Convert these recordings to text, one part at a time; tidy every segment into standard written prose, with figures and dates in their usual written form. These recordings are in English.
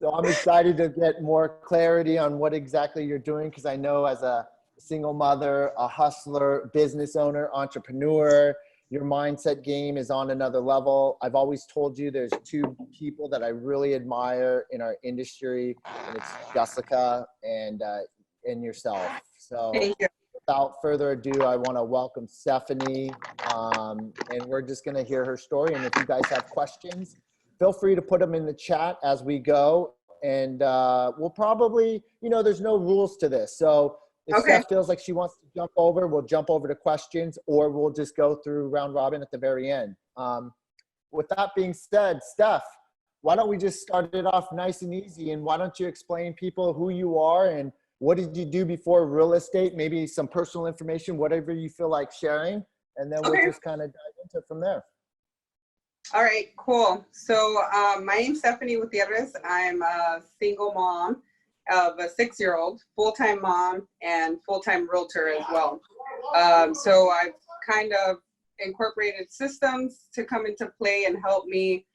So I'm excited to get more clarity on what exactly you're doing, because I know as a single mother, a hustler, business owner, entrepreneur, your mindset game is on another level. I've always told you there's two people that I really admire in our industry, and it's Jessica and yourself. So Thank you. without further ado, I want to welcome Stephanie, and we're just going to hear her story. And if you guys have questions, feel free to put them in the chat as we go. And we'll probably, there's no rules to this. So if Okay. Steph feels like she wants to jump over, we'll jump over to questions, or we'll just go through round robin at the very end. With that being said, Steph, why don't we just start it off nice and easy? And why don't you explain people who you are and what did you do before real estate? Maybe some personal information, whatever you feel like sharing. And then we'll just kind of dive into it from there. All right, cool. So my name's Stephanie Gutierrez. I'm a single mom of a 6-year-old, full-time mom, and full-time realtor as well. So I've kind of incorporated systems to come into play and help me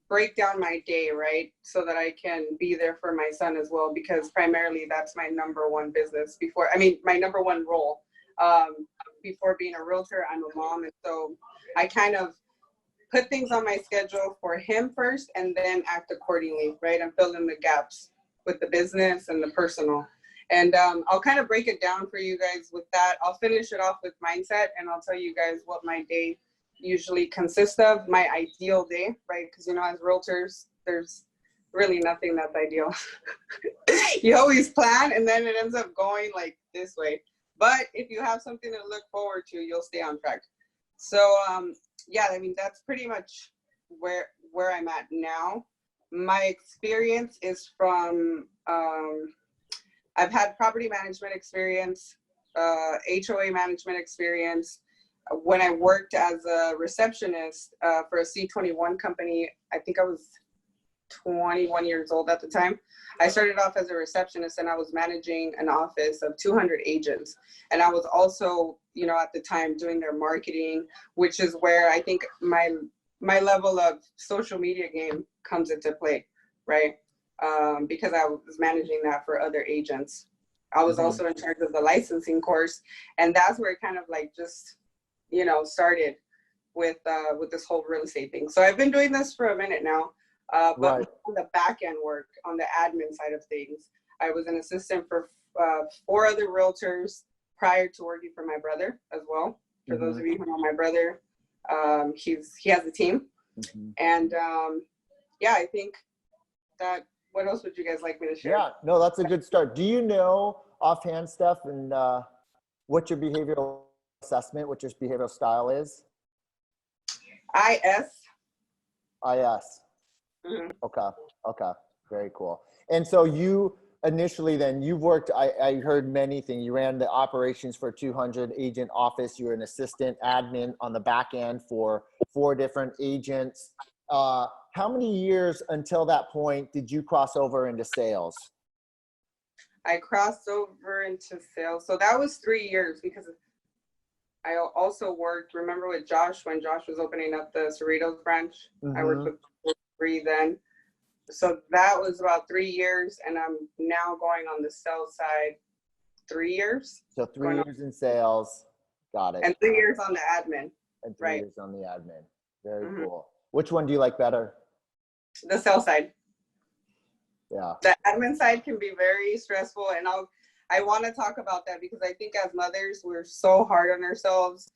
break down my day, right? So that I can be there for my son as well, because primarily that's my number one business my number one role. Before being a realtor, I'm a mom. And so I kind of put things on my schedule for him first and then act accordingly, right? I'm filling the gaps with the business and the personal. And I'll kind of break it down for you guys with that. I'll finish it off with mindset, and I'll tell you guys what my day usually consists of, my ideal day, right? Because, as realtors, there's really nothing that's ideal. You always plan, and then it ends up going like this way. But if you have something to look forward to, you'll stay on track. So, yeah, that's pretty much where I'm at now. My experience is from, I've had property management experience, HOA management experience. When I worked as a receptionist for a C21 company, I think I was 21 years old at the time. I started off as a receptionist, and I was managing an office of 200 agents. And I was also, at the time doing their marketing, which is where I think my level of social media game comes into play, right? Because I was managing that for other agents. I was also in charge of the licensing course, and that's where it kind of like just, started with this whole real estate thing. So I've been doing this for a minute now. But on the back end work, on the admin side of things, I was an assistant for 4 other realtors prior to working for my brother as well. For those of you who know my brother, he has a team. And yeah, I think that, what else would you guys like me to share? Yeah, no, that's a good start. Do you know offhand, Steph, and what your behavioral assessment, what your behavioral style is? IS. IS. Okay. Very cool. And so you initially then, you've worked, I heard many things. You ran the operations for 200 agent office. You were an assistant admin on the back end for 4 different agents. How many years until that point did you cross over into sales? I crossed over into sales. So that was 3 years, because I also worked, remember with Josh, when Josh was opening up the Cerritos branch, I worked with 3 then. So that was about 3 years, and I'm now going on the sales side 3 years. So 3 years in sales. Got it. And 3 years on the admin. And 3 years on the admin. Very cool. Which one do you like better? The sales side. Yeah. The admin side can be very stressful, and I want to talk about that, because I think as mothers, we're so hard on ourselves.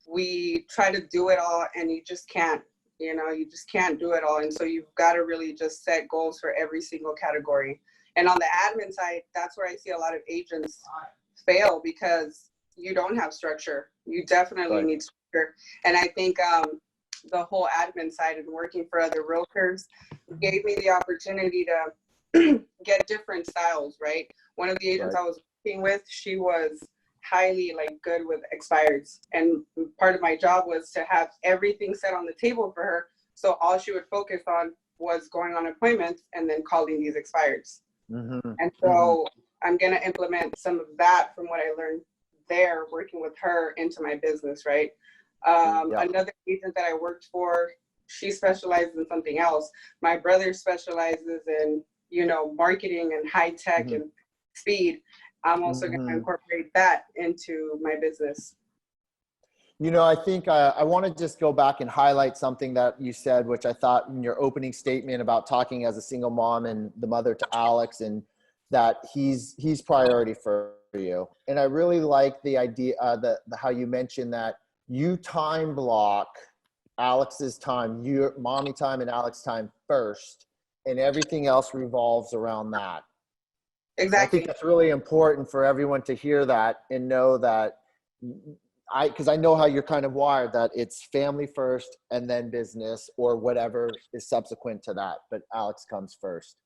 We try to do it all, and you just can't. You just can't do it all. And so you've got to really just set goals for every single category. And on the admin side, that's where I see a lot of agents fail, because you don't have structure. You definitely need structure. And I think the whole admin side and working for other realtors gave me the opportunity to get different styles, right? One of the agents I was working with, she was highly good with expireds, and part of my job was to have everything set on the table for her, so all she would focus on was going on appointments and then calling these expireds. And so I'm going to implement some of that from what I learned there working with her into my business, right? Another agent that I worked for, she specializes in something else. My brother specializes in, you know, marketing and high tech Mm-hmm. and speed. I'm also going to Mm-hmm. incorporate that into my business. You know, I think I want to just go back and highlight something that you said, which I thought in your opening statement about talking as a single mom and the mother to Alex, and that he's priority for you. And I really like the idea, the how you mentioned that you time block Alex's time, your mommy time and Alex time first, and everything else revolves around that. And I think Exactly. that's really important for everyone to hear that and know that because I know how you're kind of wired, that it's family first and then business or whatever is subsequent to that. But Alex comes first.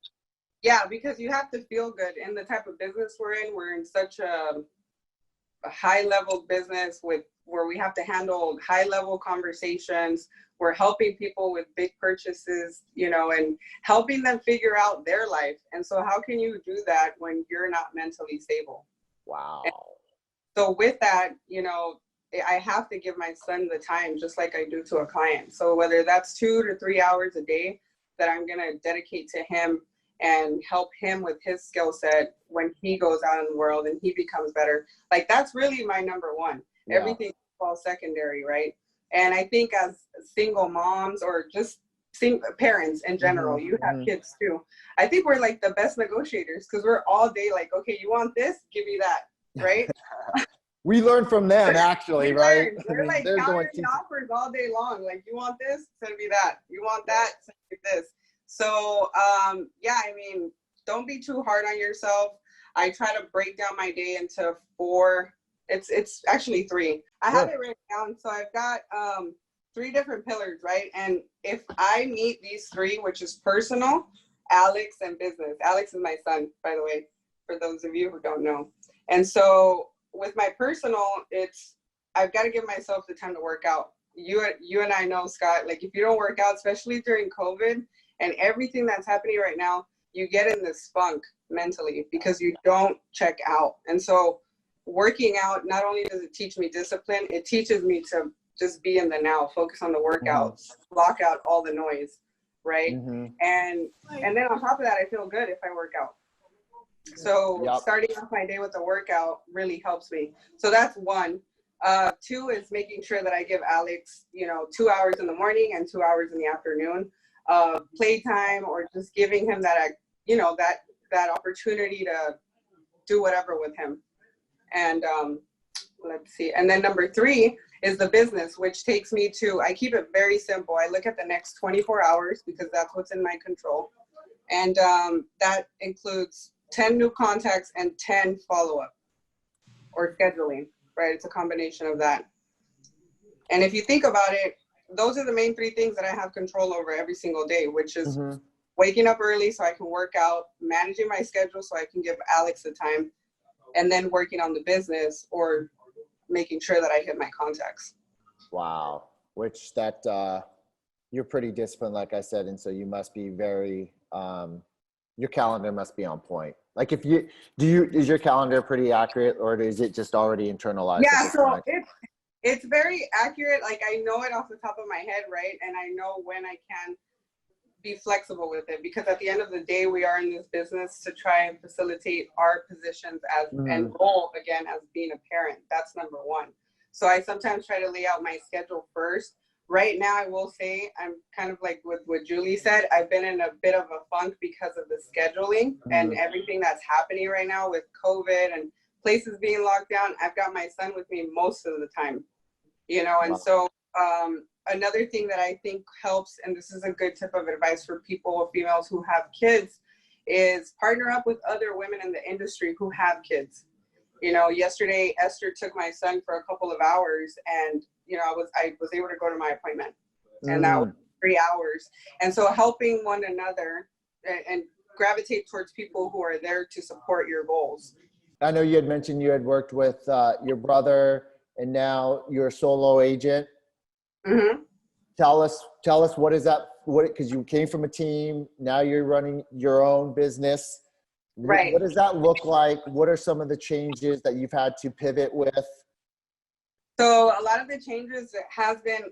Yeah, because you have to feel good in the type of business we're in. We're in such a high level business with where we have to handle high level conversations. We're helping people with big purchases, you know, and helping them figure out their life. And so how can you do that when you're not mentally stable? Wow. And so with that, you know, I have to give my son the time just like I do to a client. So whether that's 2 to 3 hours a day that I'm going to dedicate to him and help him with his skill set when he goes out in the world and he becomes better. Like, that's really my number one. Yeah. Everything falls secondary, right? And I think as single moms or just parents in general, Mm-hmm. you have kids too. I think we're like the best negotiators because we're all day like, okay, you want this? Give me that, right? We learn from them, actually, right? They're like they're countering going to offers all day long. Like, you want this? Send me that. You want that? Send me this. So, yeah, I mean, don't be too hard on yourself. I try to break down my day into 4. It's actually 3. I have it written down. So I've got 3 different pillars, right? And if I meet these 3, which is personal, Alex, and business. Alex is my son, by the way, for those of you who don't know. And so with my personal, I've got to give myself the time to work out. You and I know, Scott, like, if you don't work out, especially during COVID and everything that's happening right now, you get in this funk mentally because you don't check out. And so working out, not only does it teach me discipline, it teaches me to just be in the now, focus on the workouts, block out all the noise, right? And then on top of that, I feel good if I work out. So starting off my day with a workout really helps me. So that's 1. 2 is making sure that I give Alex, 2 hours in the morning and 2 hours in the afternoon, playtime, or just giving him that, that opportunity to do whatever with him. And let's see. And then number 3 is the business, which takes me to, I keep it very simple. I look at the next 24 hours because that's what's in my control. And that includes 10 new contacts and 10 follow-up or scheduling, right? It's a combination of that. And if you think about it, those are the main 3 things that I have control over every single day, which is waking up early so I can work out, managing my schedule so I can give Alex the time, and then working on the business or making sure that I hit my contacts. Wow. Which you're pretty disciplined, like I said. And so you must be very, your calendar must be on point. Like, is your calendar pretty accurate, or is it just already internalized? Yeah, so it's very accurate. Like, I know it off the top of my head, right? And I know when I can be flexible with it, because at the end of the day, we are in this business to try and facilitate our positions as and goal, again, as being a parent. That's number 1. So I sometimes try to lay out my schedule first. Right now, I will say, I'm kind of like with what Julie said, I've been in a bit of a funk because of the scheduling and everything that's happening right now with COVID and places being locked down. I've got my son with me most of the time, and so another thing that I think helps, and this is a good tip of advice for people, females who have kids, is partner up with other women in the industry who have kids. Yesterday, Esther took my son for a couple of hours, and I was able to go to my appointment, and that was 3 hours. And so helping one another and gravitate towards people who are there to support your goals. I know you had mentioned you had worked with your brother, and now you're a solo agent. Tell us what is that? Because you came from a team, now you're running your own business. Right. What does that look like? What are some of the changes that you've had to pivot with? So a lot of the changes has been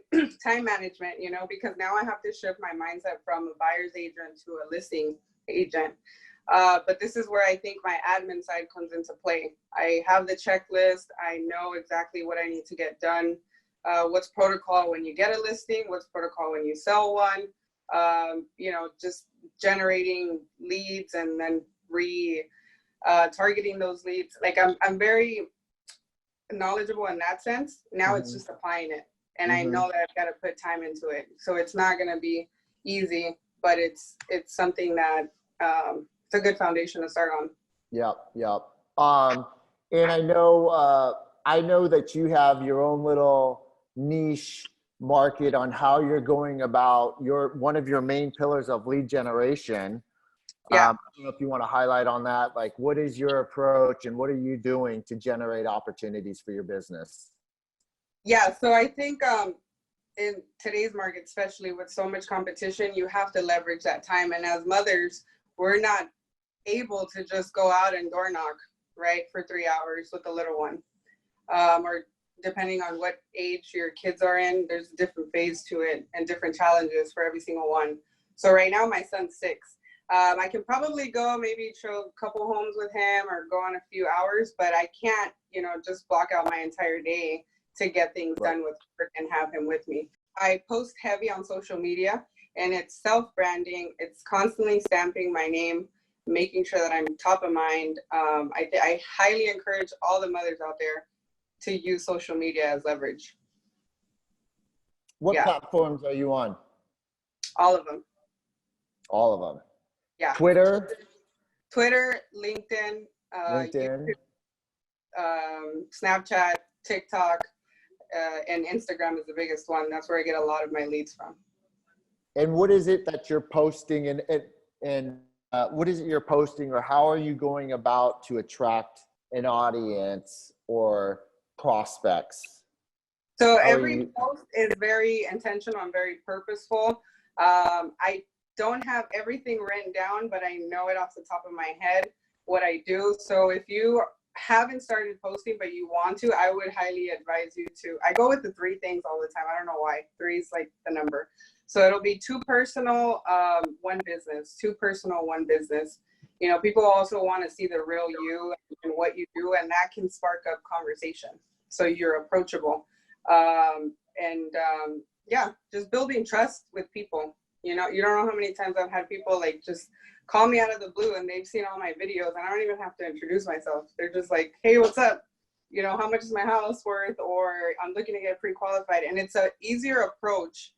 time management, because now I have to shift my mindset from a buyer's agent to a listing agent. But this is where I think my admin side comes into play. I have the checklist. I know exactly what I need to get done. What's protocol when you get a listing? What's protocol when you sell one? Just generating leads and then targeting those leads. Like I'm very knowledgeable in that sense. Now it's just applying it, and I know that I've got to put time into it. So it's not going to be easy, but it's something that it's a good foundation to start on. Yep. And I know that you have your own little niche market on how you're going about one of your main pillars of lead generation. Yeah. I don't know if you want to highlight on that, like what is your approach and what are you doing to generate opportunities for your business? Yeah, so I think in today's market, especially with so much competition, you have to leverage that time. And as mothers, we're not able to just go out and door knock, right, for 3 hours with the little one. Or depending on what age your kids are in, there's a different phase to it and different challenges for every single one. So right now, my son's 6. I can probably go maybe show a couple homes with him or go on a few hours, but I can't, just block out my entire day to get things done with work and have him with me. I post heavy on social media, and it's self-branding. It's constantly stamping my name, making sure that I'm top of mind. I highly encourage all the mothers out there to use social media as leverage. What platforms are you on? All of them. All of them. Yeah. Twitter, LinkedIn, YouTube, Snapchat, TikTok, and Instagram is the biggest one. That's where I get a lot of my leads from. And what is it that you're posting and what is it you're posting, or how are you going about to attract an audience or prospects? So every post is very intentional and very purposeful. I don't have everything written down, but I know it off the top of my head what I do. So if you haven't started posting but you want to, I would highly advise you to. I go with the 3 things all the time. I don't know why. 3 is like the number. So it'll be 2 personal, 1 business. 2 personal, 1 business. People also want to see the real you and what you do, and that can spark up conversation. So you're approachable. Just building trust with people. You don't know how many times I've had people like just call me out of the blue and they've seen all my videos and I don't even have to introduce myself. They're just like, hey, what's up? How much is my house worth? Or I'm looking to get pre-qualified. And it's an easier approach.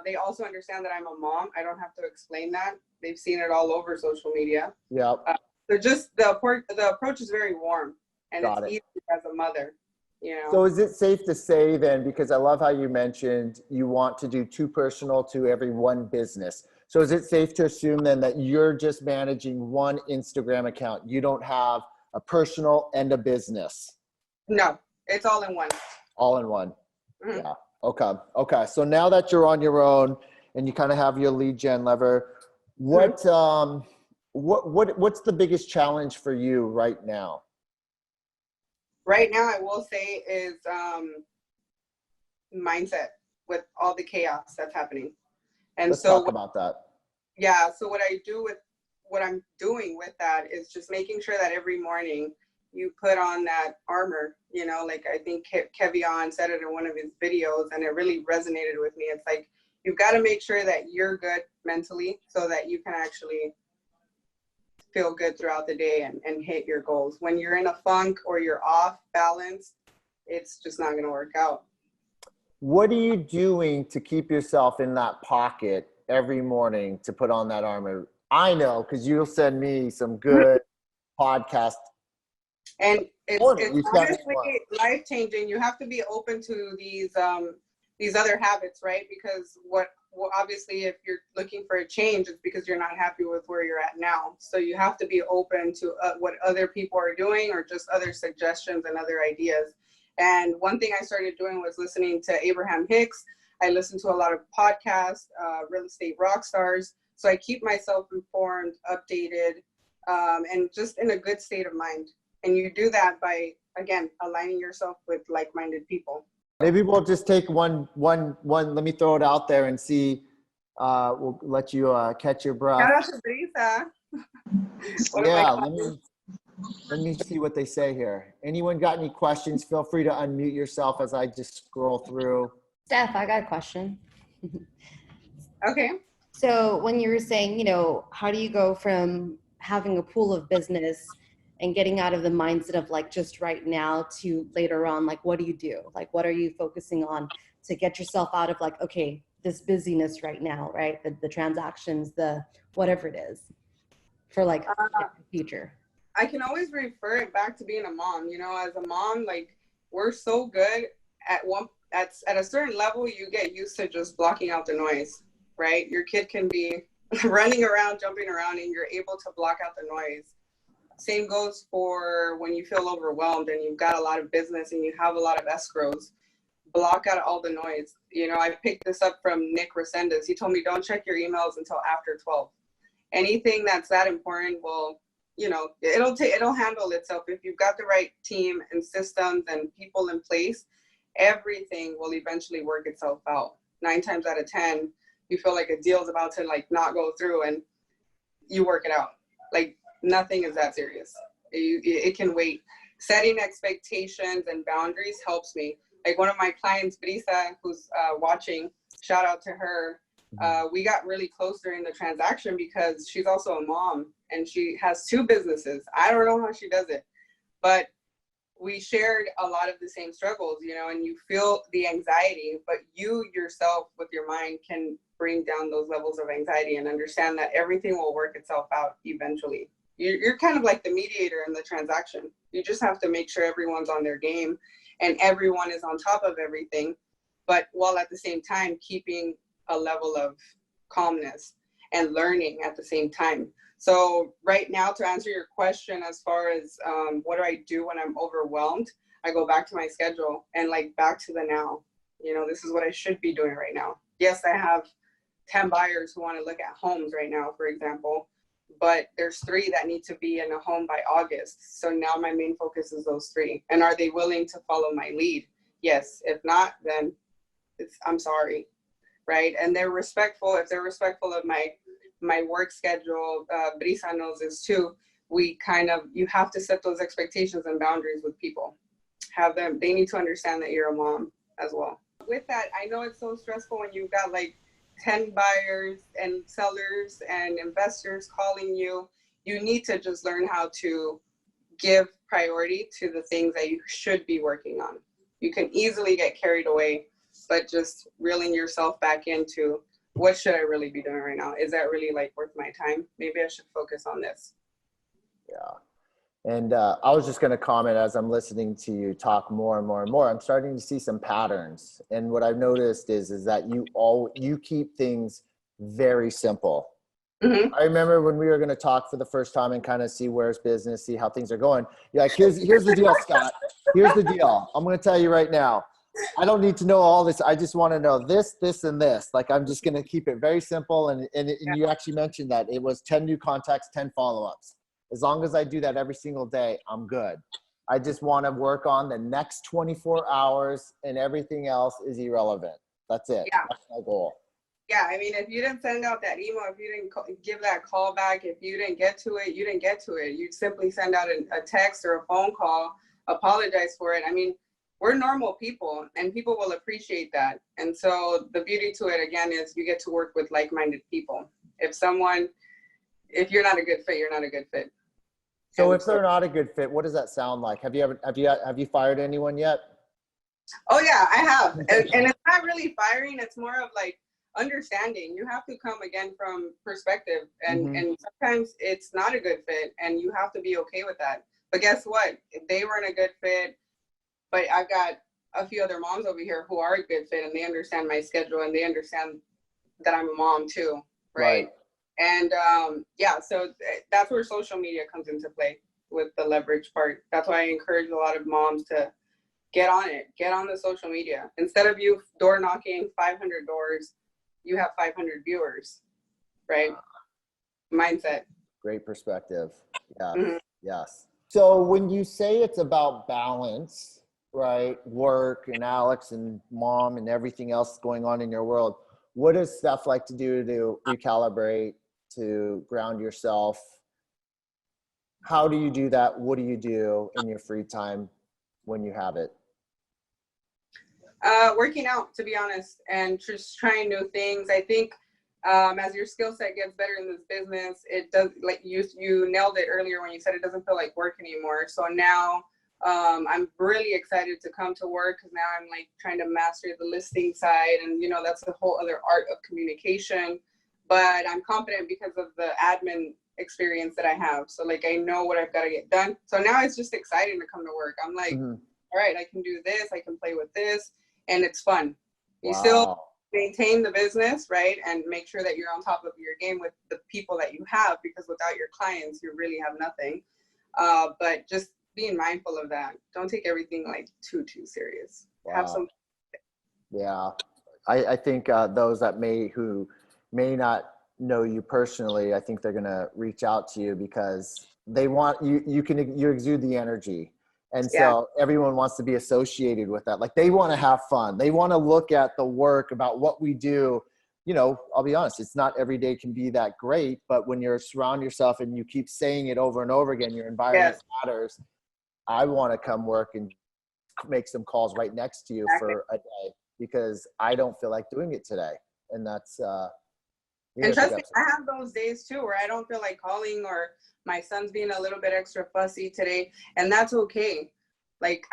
They also understand that I'm a mom. I don't have to explain that. They've seen it all over social media. Yeah. So just the approach is very warm, and it's easy as a mother. So is it safe to say then, because I love how you mentioned you want to do 2 personal to every 1 business. So is it safe to assume then that you're just managing 1 Instagram account? You don't have a personal and a business? No, it's all in one. All in one. Mm-hmm. Yeah. Okay. So now that you're on your own and you kind of have your lead gen lever, what's the biggest challenge for you right now? Right now, I will say is mindset with all the chaos that's happening. And let's talk about that. Yeah. So what I'm doing with that is just making sure that every morning you put on that armor, like I think Kevion said it in one of his videos, and it really resonated with me. It's like, you've got to make sure that you're good mentally so that you can actually feel good throughout the day and hit your goals. When you're in a funk or you're off balance, it's just not going to work out. What are you doing to keep yourself in that pocket every morning to put on that armor? I know, because you'll send me some good podcast. And it's honestly life-changing. You have to be open to these other habits, right? Because obviously, if you're looking for a change, it's because you're not happy with where you're at now. So you have to be open to what other people are doing, or just other suggestions and other ideas. And one thing I started doing was listening to Abraham Hicks. I listen to a lot of podcasts, real estate rock stars. So I keep myself informed, updated, and just in a good state of mind. And you do that by, again, aligning yourself with like-minded people. Maybe we'll just take one. Let me throw it out there and see. We'll let you catch your breath. Shout out to Brisa. Yeah, let me see what they say here. Anyone got any questions? Feel free to unmute yourself as I just scroll through. Steph, I got a question. Okay. So when you were saying, you know, how do you go from having a pool of business and getting out of the mindset of like just right now to later on, like what do you do? Like what are you focusing on to get yourself out of like, okay, this busyness right now, right? The transactions, the whatever it is for like the future. I can always refer it back to being a mom. You know, as a mom, like we're so good at a certain level, you get used to just blocking out the noise, right? Your kid can be running around, jumping around, and you're able to block out the noise. Same goes for when you feel overwhelmed and you've got a lot of business and you have a lot of escrows. Block out all the noise. You know, I picked this up from Nick Resendez. He told me don't check your emails until after 12. Anything that's that important will, you know, it'll handle itself. If you've got the right team and systems and people in place, everything will eventually work itself out. 9 times out of 10, you feel like a deal's about to like not go through and you work it out. Like nothing is that serious. It can wait. Setting expectations and boundaries helps me. Like one of my clients, Brisa, who's watching, shout out to her. We got really close during the transaction because she's also a mom and she has 2 businesses. I don't know how she does it, but we shared a lot of the same struggles, you know, and you feel the anxiety, but you yourself with your mind can bring down those levels of anxiety and understand that everything will work itself out eventually. You're kind of like the mediator in the transaction. You just have to make sure everyone's on their game and everyone is on top of everything, but while at the same time keeping a level of calmness and learning at the same time. So right now, to answer your question, as far as what do I do when I'm overwhelmed, I go back to my schedule and like back to the now. You know, this is what I should be doing right now. Yes, I have 10 buyers who want to look at homes right now, for example, but there's 3 that need to be in a home by August. So now my main focus is those 3. And are they willing to follow my lead? Yes. If not, then I'm sorry. Right. And they're respectful. If they're respectful of my work schedule, Brisa knows this too. You have to set those expectations and boundaries with people. They need to understand that you're a mom as well. With that, I know it's so stressful when you've got like 10 buyers and sellers and investors calling you. You need to just learn how to give priority to the things that you should be working on. You can easily get carried away, but just reeling yourself back into what should I really be doing right now? Is that really like worth my time? Maybe I should focus on this. Yeah. And I was just going to comment as I'm listening to you talk more and more and more, I'm starting to see some patterns. And what I've noticed is that you keep things very simple. Mm-hmm. I remember when we were going to talk for the first time and kind of see where's business, see how things are going. You're like, here's the deal, Scott. Here's the deal. I'm going to tell you right now. I don't need to know all this. I just want to know this, this, and this. Like, I'm just going to keep it very simple. And you actually mentioned that it was 10 new contacts, 10 follow-ups. As long as I do that every single day, I'm good. I just want to work on the next 24 hours and everything else is irrelevant. That's it. Yeah. That's my goal. Yeah. I mean, if you didn't send out that email, if you didn't give that call back, if you didn't get to it, you didn't get to it. You simply send out a text or a phone call, apologize for it. I mean, we're normal people and people will appreciate that. And so the beauty to it, again, is you get to work with like-minded people. If you're not a good fit, you're not a good fit. So if they're not a good fit, what does that sound like? Have you fired anyone yet? Oh yeah, I have. And it's not really firing. It's more of like understanding. You have to come again from perspective and sometimes it's not a good fit and you have to be okay with that. But guess what? If they weren't a good fit, but I've got a few other moms over here who are a good fit and they understand my schedule and they understand that I'm a mom too, right? And so that's where social media comes into play with the leverage part. That's why I encourage a lot of moms to get on it, get on the social media. Instead of you door knocking 500 doors, you have 500 viewers, right? Mindset. Great perspective. Yeah. Mm-hmm. Yes. So when you say it's about balance, right? Work and Alex and mom and everything else going on in your world, what does Steph like to do to recalibrate, to ground yourself? How do you do that? What do you do in your free time when you have it? Working out, to be honest, and just trying new things. I think as your skill set gets better in this business, it does, like you nailed it earlier when you said it doesn't feel like work anymore. So now I'm really excited to come to work, because now I'm like trying to master the listing side, and you know, that's a whole other art of communication. But I'm confident because of the admin experience that I have. So like, I know what I've got to get done. So now it's just exciting to come to work. I'm like, all right, I can do this, I can play with this, and it's fun. You still maintain the business, right? And make sure that you're on top of your game with the people that you have, because without your clients, you really have nothing. But just being mindful of that. Don't take everything like too serious. Have some. Yeah. I think those that who may not know you personally, I think they're going to reach out to you because they want you, you exude the energy. And so everyone wants to be associated with that. Like, they want to have fun. They want to look at the work about what we do. You know, I'll be honest, it's not every day can be that great, but when you're surround yourself and you keep saying it over and over again, your environment matters. I want to come work and make some calls right next to you for a day because I don't feel like doing it today. And that's, and trust me, I have those days too where I don't feel like calling, or my son's being a little bit extra fussy today, and that's okay. Like,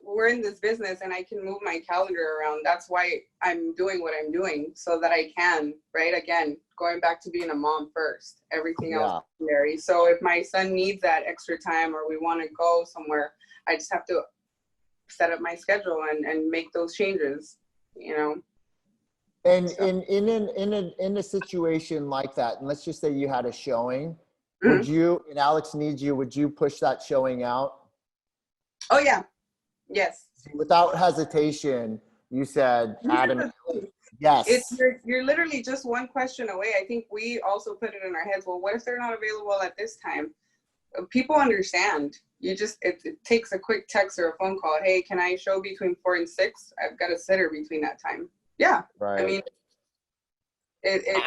we're in this business and I can move my calendar around. That's why I'm doing what I'm doing, so that I can, right? Again, going back to being a mom first, everything else secondary. So if my son needs that extra time, or we want to go somewhere, I just have to set up my schedule and make those changes, you know? And in a situation like that, and let's just say you had a showing, would you, and Alex needs you, would you push that showing out? Oh yeah. Yes. Without hesitation, you said, Adam, yes. You're literally just one question away. I think we also put it in our heads, well, what if they're not available at this time? People understand. You just, it takes a quick text or a phone call. Hey, can I show between 4 and 6? I've got a sitter between that time. Yeah. Right. I mean,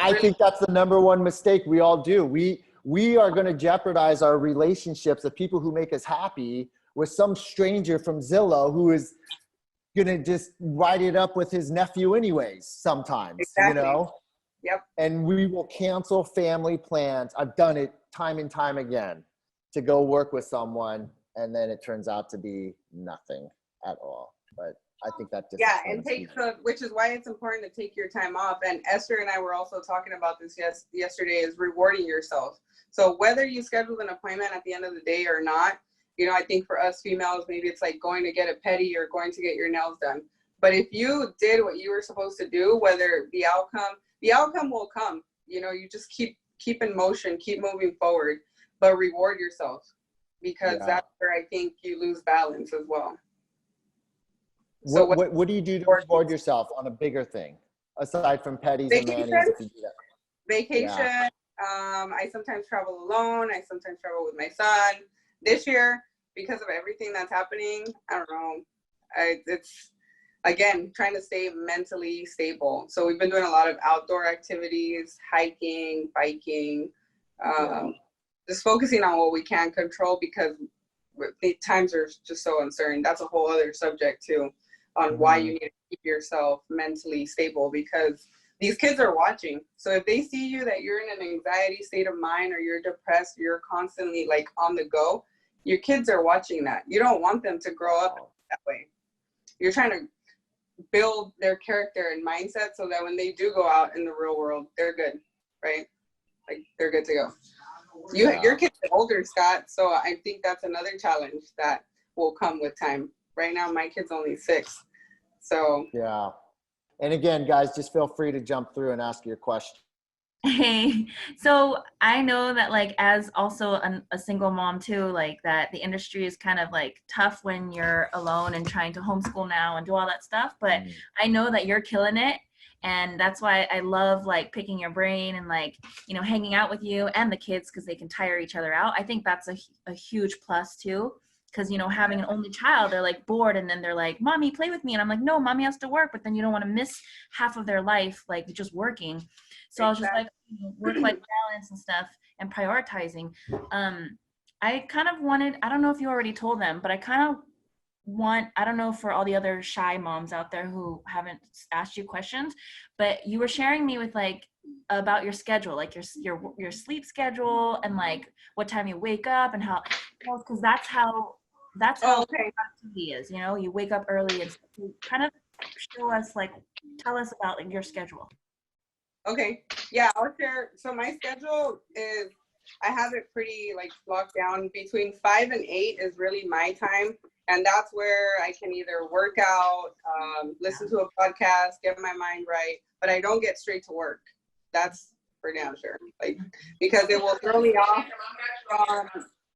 I think that's the number one mistake we all do. We are going to jeopardize our relationships, the people who make us happy, with some stranger from Zillow who is going to just write it up with his nephew anyways sometimes, you know? Yep. And we will cancel family plans. I've done it time and time again, to go work with someone, and then it turns out to be nothing at all. But I think that just which is why it's important to take your time off. And Esther and I were also talking about this yesterday, is rewarding yourself. So whether you schedule an appointment at the end of the day or not, you know, I think for us females, maybe it's like going to get a pedi or going to get your nails done. But if you did what you were supposed to do, whether the outcome will come. You know, you just keep in motion, keep moving forward, but reward yourself, because that's where I think you lose balance as well. So what do you do to reward yourself on a bigger thing, aside from petties and manis? If you do that? Vacation. Yeah. I sometimes travel alone. I sometimes travel with my son. This year, because of everything that's happening, I don't know. It's, again, trying to stay mentally stable. So we've been doing a lot of outdoor activities, hiking, biking, just focusing on what we can control, because the times are just so uncertain. That's a whole other subject too, on why you need to keep yourself mentally stable, because these kids are watching. So if they see you that you're in an anxiety state of mind, or you're depressed, you're constantly like on the go, your kids are watching that. You don't want them to grow up that way. You're trying to build their character and mindset so that when they do go out in the real world, they're good, right? Like, they're good to go. Your kids are older, Scott, so I think that's another challenge that will come with time. Right now, my kid's only 6. So yeah. And again, guys, just feel free to jump through and ask your question. Hey, so I know that, like, as also a single mom too, like, that the industry is kind of like tough when you're alone and trying to homeschool now and do all that stuff. But I know that you're killing it. And that's why I love like picking your brain and like, you know, hanging out with you and the kids because they can tire each other out. I think that's a huge plus too. Because, you know, having an only child, they're like bored and then they're like, mommy, play with me. And I'm like, no, mommy has to work. But then you don't want to miss half of their life, like just working. So I was just like, you know, work-life balance and stuff and prioritizing. I kind of wanted, I don't know if you already told them, but I kind of want, I don't know for all the other shy moms out there who haven't asked you questions, but you were sharing me with like about your schedule, like your sleep schedule and like what time you wake up and how, because that's how productivity is, you know, you wake up early and kind of show us like, tell us about like your schedule. Okay, yeah, I'll share. So my schedule is, I have it pretty like locked down. Between 5 and 8 is really my time. And that's where I can either work out, listen to a podcast, get my mind right, but I don't get straight to work. That's for damn sure. Like, because it will throw me off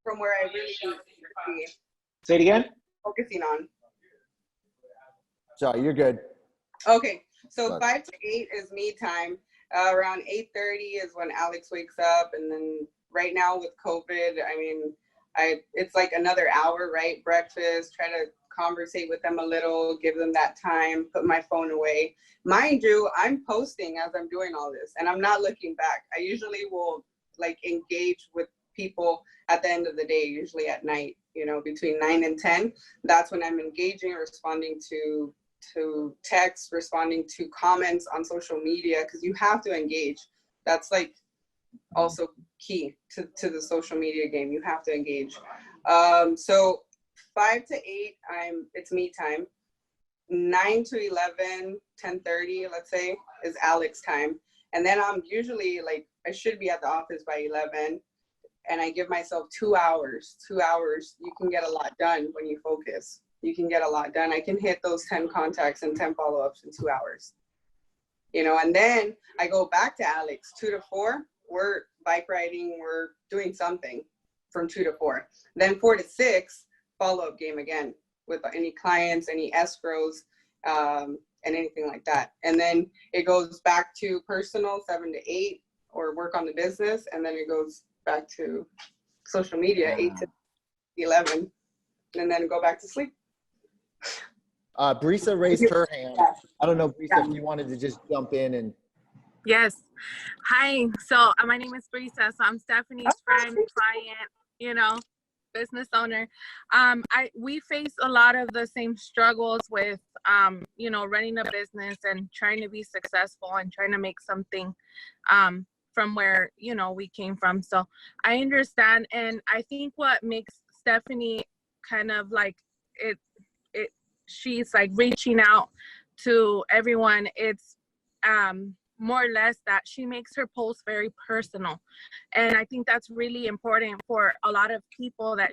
from where I really need to be. Say it again. Focusing on. Sorry, you're good. Okay, so 5 to 8 is me time. Around 8:30 is when Alex wakes up, and then right now with COVID, I mean, it's like another hour, right? Breakfast, try to conversate with them a little, give them that time, put my phone away. Mind you, I'm posting as I'm doing all this, and I'm not looking back. I usually will like engage with people at the end of the day, usually at night, you know, between 9 and 10. That's when I'm engaging, responding to texts, responding to comments on social media, because you have to engage. That's like also key to the social media game. You have to engage. So 5 to 8, it's me time. 9 to 11, 10:30, let's say, is Alex time. And then I'm usually like, I should be at the office by 11, and I give myself 2 hours. 2 hours, you can get a lot done when you focus. You can get a lot done. I can hit those 10 contacts and 10 follow-ups in 2 hours. You know, and then I go back to Alex, 2 to 4, we're bike riding, we're doing something from 2 to 4. Then 4 to 6, follow-up game again with any clients, any escrows, and anything like that. And then it goes back to personal, 7 to 8, or work on the business. And then it goes back to social media, 8 to 11, and then go back to sleep. Brisa raised her hand. I don't know, Brisa, if you wanted to just jump in and. Yes. Hi. So my name is Brisa. So I'm Stephanie's friend, client, you know, business owner. We face a lot of the same struggles with, you know, running a business and trying to be successful and trying to make something from where, you know, we came from. So I understand. And I think what makes Stephanie kind of like she's like reaching out to everyone. It's more or less that she makes her posts very personal, and I think that's really important for a lot of people, that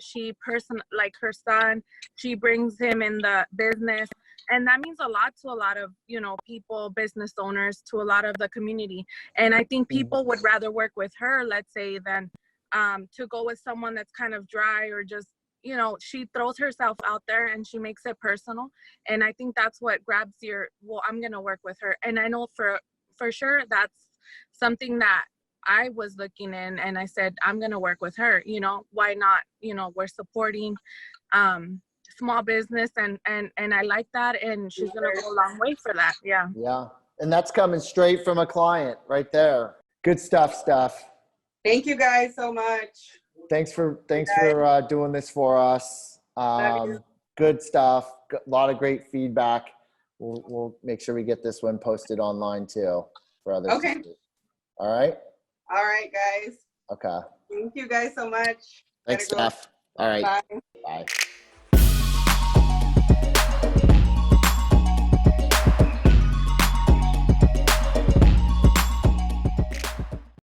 like her son, she brings him in the business, and that means a lot to a lot of, you know, people, business owners, to a lot of the community. And I think people would rather work with her, let's say, than to go with someone that's kind of dry, or just, you know, she throws herself out there and she makes it personal. And I think that's what grabs well, I'm going to work with her. And I know for sure that's something that I was looking in, and I said, I'm going to work with her. You know, why not? You know, we're supporting small business, and I like that. And she's going to go a long way for that. Yeah. Yeah. And that's coming straight from a client right there. Good stuff, Steph. Thank you guys so much. Thanks for doing this for us. Good stuff. A lot of great feedback. We'll make sure we get this one posted online too for others. Okay. All right. All right, guys. Okay. Thank you guys so much. Thanks, Steph. All right. Bye. Bye.